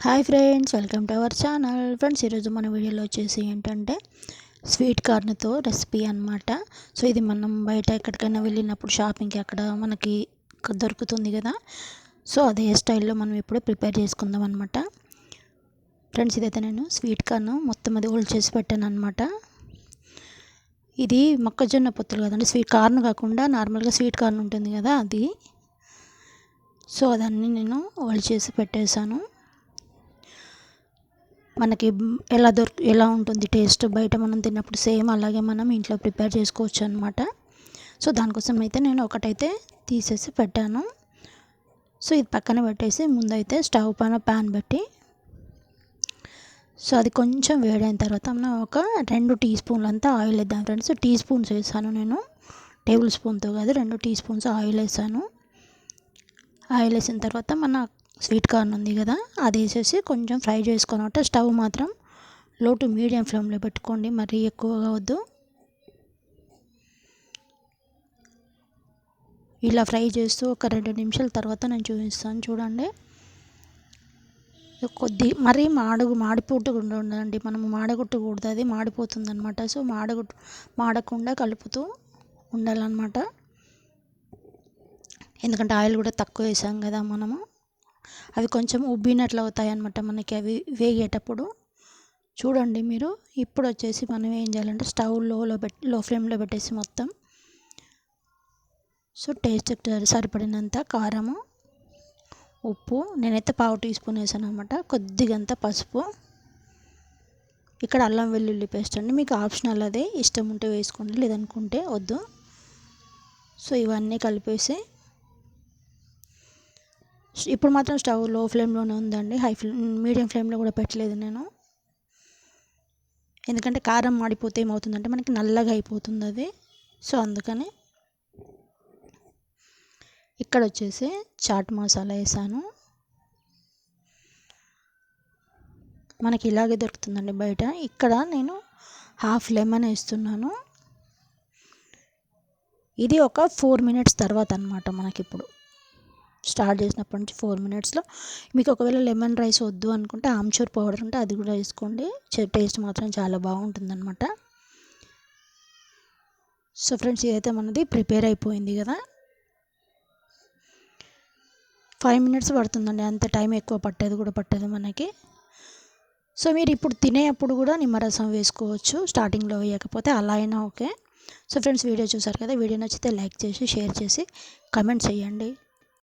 Hi friends, welcome to our channel. Friends, ఈరోజు మన వీడియోలో వచ్చేసి ఏంటంటే స్వీట్ కార్న్తో రెసిపీ అనమాట. సో ఇది మనం బయట ఎక్కడికైనా వెళ్ళినప్పుడు షాపింగ్కి అక్కడ మనకి దొరుకుతుంది కదా. సో అదే స్టైల్లో మనం ఇప్పుడు ప్రిపేర్ చేసుకుందాం అనమాట. ఫ్రెండ్స్, ఇదైతే నేను స్వీట్ కార్న్ మొత్తం అది హోల్డ్ చేసి పెట్టాను అనమాట. ఇది మొక్కజొన్న పొత్తులు కదండి, స్వీట్ కార్న్ కాకుండా నార్మల్గా స్వీట్ కార్న్ ఉంటుంది కదా అది. సో అదన్నీ నేను హోల్డ్ చేసి పెట్టేశాను. మనకి ఎలా ఉంటుంది టేస్ట్ బయట మనం తిన్నప్పుడు సేమ్ అలాగే మనం ఇంట్లో ప్రిపేర్ చేసుకోవచ్చు అనమాట. సో దానికోసం అయితే నేను ఒకటైతే తీసేసి పెట్టాను. సో ఇది పక్కన పెట్టేసి ముందైతే స్టవ్ పైన ప్యాన్ పెట్టి, సో అది కొంచెం వేడైన తర్వాత మనం ఒక 2 టీ స్పూన్లు అంతా ఆయిల్ వేద్దాం ఫ్రెండ్స్. టీ స్పూన్స్ వేసాను నేను, టేబుల్ స్పూన్తో కాదు, 2 టీ స్పూన్స్ ఆయిల్ వేసాను. ఆయిల్ వేసిన తర్వాత మన స్వీట్ కార్న్ ఉంది కదా అది వేసేసి కొంచెం ఫ్రై చేసుకున్నట్టు. స్టవ్ మాత్రం లో టు మీడియం ఫ్లేమ్లో పెట్టుకోండి, మరీ ఎక్కువగా వద్దు. ఇలా ఫ్రై చేస్తూ ఒక 2 నిమిషాల తర్వాత నేను చూపిస్తాను, చూడండి. మరీ మాడిపోకుండా ఉండదండి, మనం మాడగొట్టకూడదు, అది మాడిపోతుంది అనమాట. సో మాడకుండా కలుపుతూ ఉండాలన్నమాట. ఎందుకంటే ఆయిల్ కూడా తక్కువ వేసాం కదా మనము. అవి కొంచెం ఉబ్బినట్లు అవుతాయి అన్నమాట మనకి అవి వేగేటప్పుడు. చూడండి మీరు. ఇప్పుడు వచ్చేసి మనం ఏం చేయాలంటే స్టవ్ లో ఫ్లేమ్లో పెట్టేసి మొత్తం, సో టేస్ట్కి సరిపడినంత కారము, ఉప్పు, నేనైతే 1/2 టీ స్పూన్ వేసాను అనమాట. కొద్దిగంత పసుపు. ఇక్కడ అల్లం వెల్లుల్లి పేస్ట్ అండి, మీకు ఆప్షనల్, అదే ఇష్టం ఉంటే వేసుకోండి, లేదనుకుంటే వద్దు. సో ఇవన్నీ కలిపేసి ఇప్పుడు మాత్రం స్టవ్ లో ఫ్లేమ్లోనే ఉందండి, మీడియం ఫ్లేమ్లో కూడా పెట్టలేదు నేను. ఎందుకంటే కారం మాడిపోతే ఏమవుతుందంటే మనకి నల్లగా అయిపోతుంది అది. సో అందుకని ఇక్కడ వచ్చేసి చాట్ మసాలా వేసాను. మనకి ఇలాగే దొరుకుతుందండి బయట. ఇక్కడ నేను 1/2 లెమన్ వేస్తున్నాను. ఇది ఒక 4 మినిట్స్ తర్వాత అనమాట. మనకి ఇప్పుడు స్టార్ట్ చేసినప్పటి నుంచి 4 మినిట్స్లో మీకు ఒకవేళ లెమన్ రైస్ వద్దు అనుకుంటే ఆమ్చూర్ పౌడర్ ఉంటే అది కూడా వేసుకోండి, టేస్ట్ మాత్రం చాలా బాగుంటుంది అనమాట. సో ఫ్రెండ్స్, ఇదైతే మనది ప్రిపేర్ అయిపోయింది కదా. 5 మినిట్స్ పడుతుందండి, అంత టైం ఎక్కువ పట్టదు మనకి. సో మీరు ఇప్పుడు తినేటప్పుడు కూడా నిమ్మరసం వేసుకోవచ్చు, స్టార్టింగ్లో వేయకపోతే అలా అయినా ఓకే. సో ఫ్రెండ్స్, వీడియో చూసారు కదా, వీడియో నచ్చితే లైక్ చేసి షేర్ చేసి కమెంట్ చేయండి.